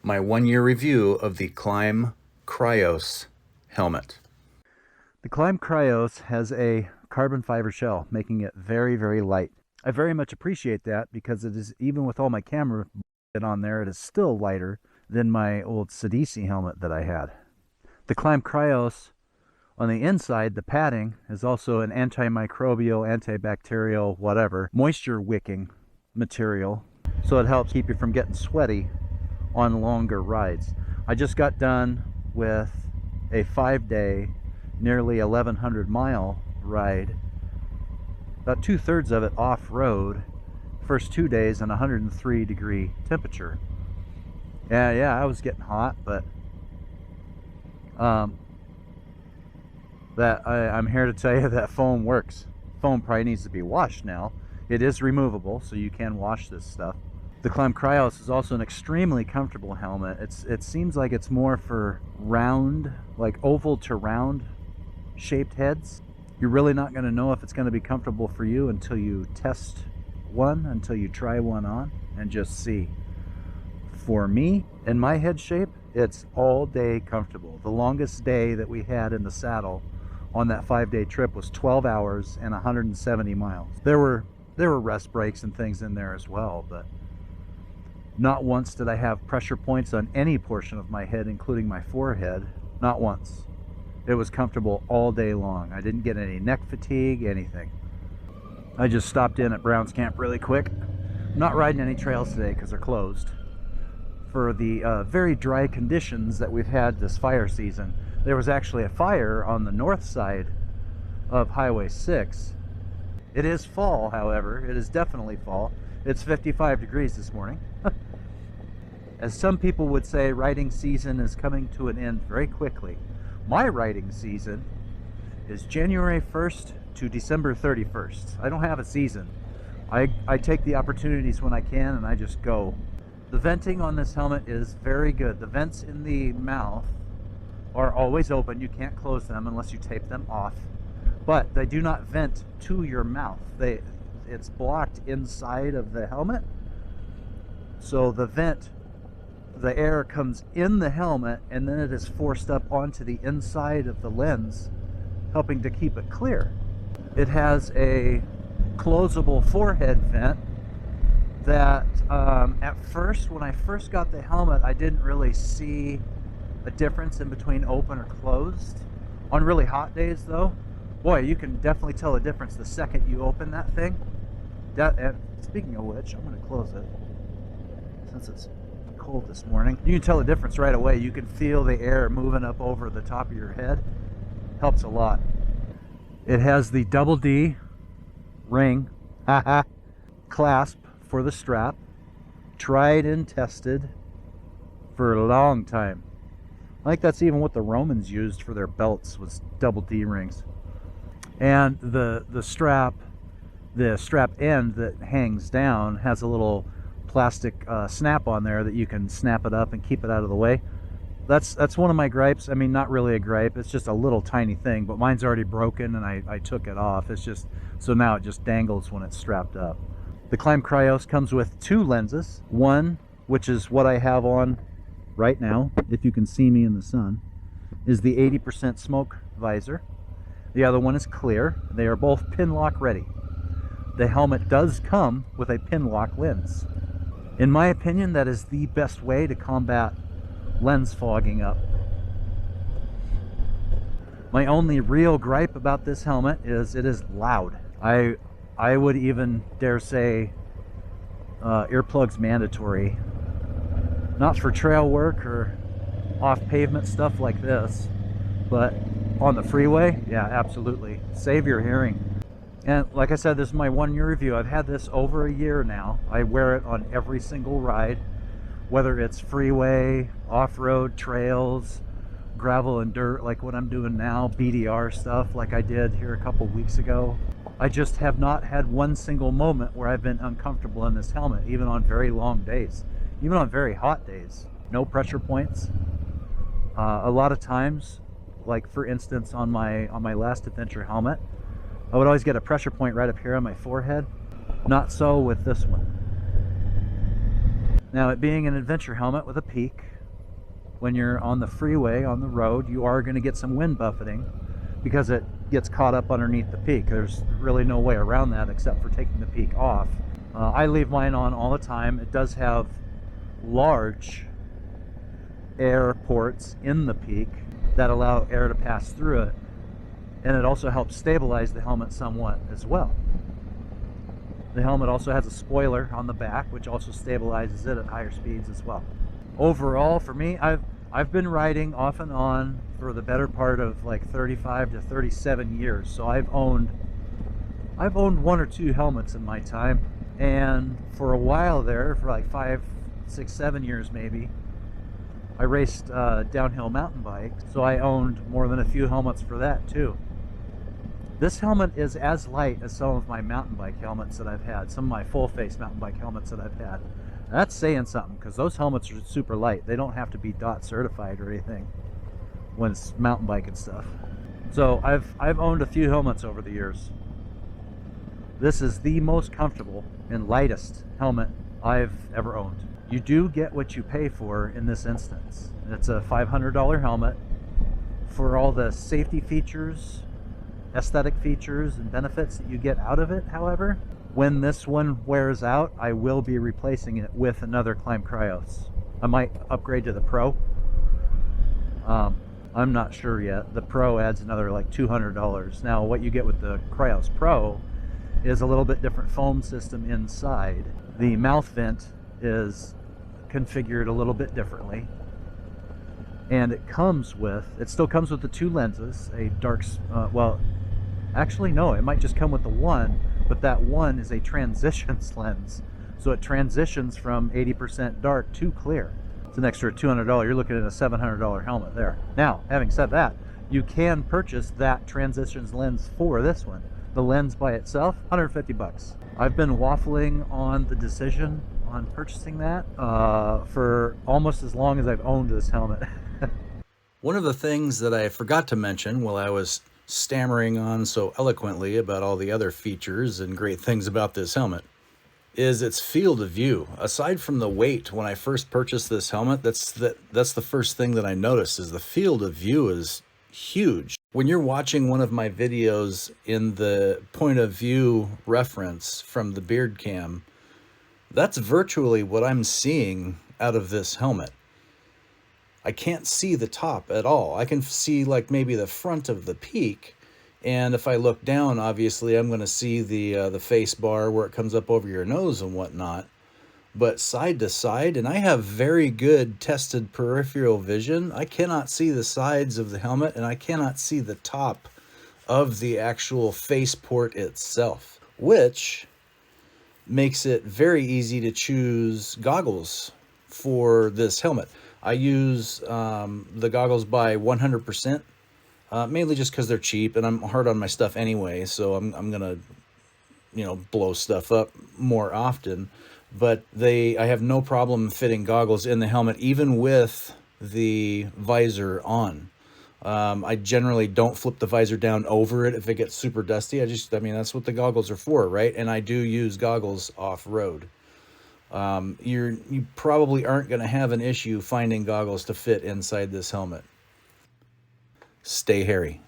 my 1-year review of the KLIM KRIOS helmet. The KLIM KRIOS has a carbon fiber shell, making it very, very light. I very much appreciate that because it is, even with all my camera on there, it is still lighter than my old Sidisi helmet that I had. The KLIM KRIOS, on the inside, the padding is also an antimicrobial, antibacterial, whatever, moisture wicking material. So it helps keep you from getting sweaty on longer rides. I just got done with a 5-day, nearly 1,100 mile ride. About 2/3 of it off-road. First 2 days in 103-degree temperature. Yeah, I was getting hot, but I'm here to tell you that foam works. Foam probably needs to be washed now. It is removable, so you can wash this stuff. The KLIM KRIOS is also an extremely comfortable helmet. It seems like it's more for round, like oval to round shaped heads. You're really not going to know if it's going to be comfortable for you until you test one, until you try one on and just see. For me, in my head shape, it's all day comfortable. The longest day that we had in the saddle on that 5-day trip was 12 hours and 170 miles. There were rest breaks and things in there as well, but not once did I have pressure points on any portion of my head, including my forehead. Not once. It was comfortable all day long. I didn't get any neck fatigue, anything. I just stopped in at Brown's Camp really quick. I'm not riding any trails today because they're closed. For the very dry conditions that we've had this fire season, there was actually a fire on the north side of Highway 6. It is fall, however. It is definitely fall. It's 55 degrees this morning. As some people would say, riding season is coming to an end very quickly. My riding season is January 1st to December 31st. I don't have a season. I take the opportunities when I can and I just go. The venting on this helmet is very good. The vents in the mouth are always open. You can't close them unless you tape them off. But they do not vent to your mouth. It's blocked inside of the helmet. So the vent, the air comes in the helmet and then it is forced up onto the inside of the lens, helping to keep it clear. It has a closable forehead vent that at first, when I first got the helmet, I didn't really see a difference in between open or closed. On really hot days though, boy, you can definitely tell a difference the second you open that thing. And speaking of which, I'm going to close it since it's cold this morning. You can tell the difference right away. You can feel the air moving up over the top of your head. Helps a lot. It has the double D ring clasp for the strap. Tried and tested for a long time. I think that's even what the Romans used for their belts, was double D rings. And the strap end that hangs down has a little plastic snap on there that you can snap it up and keep it out of the way. That's one of my gripes. I mean, not really a gripe, it's just a little tiny thing, but mine's already broken and I took it off. It's just, so now it just dangles when it's strapped up. The KLIM KRIOS comes with 2 lenses. One, which is what I have on right now, if you can see me in the sun, is the 80% smoke visor. The other one is clear. They are both pin lock ready. The helmet does come with a pin lock lens. In my opinion, that is the best way to combat lens fogging up. My only real gripe about this helmet is it is loud. I would even dare say earplugs mandatory. Not for trail work or off pavement stuff like this, but on the freeway, yeah, absolutely. Save your hearing. And like I said, this is my 1-year review. I've had this over a year now. I wear it on every single ride, whether it's freeway, off-road, trails, gravel and dirt like what I'm doing now, BDR stuff like I did here a couple weeks ago. I just have not had one single moment where I've been uncomfortable in this helmet, even on very long days, even on very hot days. No pressure points. A lot of times, like for instance on my last adventure helmet, I would always get a pressure point right up here on my forehead. Not so with this one. Now, it being an adventure helmet with a peak, when you're on the freeway, on the road, you are going to get some wind buffeting because it gets caught up underneath the peak. There's really no way around that except for taking the peak off. I leave mine on all the time. It does have large air ports in the peak that allow air to pass through it, and it also helps stabilize the helmet somewhat as well. The helmet also has a spoiler on the back, which also stabilizes it at higher speeds as well. Overall, for me, I've been riding off and on for the better part of like 35 to 37 years. So I've owned one or two helmets in my time, and for a while there, for like 5, 6, 7 years maybe, I raced downhill mountain bikes, so I owned more than a few helmets for that too. This helmet is as light as some of my mountain bike helmets that I've had, some of my full face mountain bike helmets that I've had. That's saying something, because those helmets are super light. They don't have to be DOT certified or anything when it's mountain bike and stuff. So I've owned a few helmets over the years. This is the most comfortable and lightest helmet I've ever owned. You do get what you pay for in this instance. It's a $500 helmet. For all the safety features, aesthetic features, and benefits that you get out of it, however, when this one wears out, I will be replacing it with another KLIM KRIOS. I might upgrade to the Pro. I'm not sure yet. The Pro adds another like $200. Now, what you get with the KRIOS Pro is a little bit different foam system inside. The mouth vent is configured a little bit differently, and it still comes with the two lenses, a dark, well, actually no, it might just come with the one, but that one is a transitions lens, so it transitions from 80% dark to clear. It's an extra $200. You're looking at a $700 helmet there. Now, having said that, you can purchase that transitions lens for this one. The lens by itself, 150 bucks. I've been waffling on the decision on purchasing that for almost as long as I've owned this helmet. One of the things that I forgot to mention while I was stammering on so eloquently about all the other features and great things about this helmet is its field of view. Aside from the weight, when I first purchased this helmet, that's the first thing that I noticed is the field of view is huge. When you're watching one of my videos in the point of view reference from the beard cam, that's virtually what I'm seeing out of this helmet. I can't see the top at all. I can see like maybe the front of the peak, and if I look down, obviously I'm going to see the face bar where it comes up over your nose and whatnot. But side to side, and I have very good tested peripheral vision, I cannot see the sides of the helmet, and I cannot see the top of the actual face port itself, which makes it very easy to choose goggles for this helmet. I use the goggles by 100%, mainly just because they're cheap, and I'm hard on my stuff anyway, so I'm gonna, blow stuff up more often. But I have no problem fitting goggles in the helmet, even with the visor on. I generally don't flip the visor down over it if it gets super dusty. That's what the goggles are for, right? And I do use goggles off-road. You probably aren't going to have an issue finding goggles to fit inside this helmet. Stay hairy.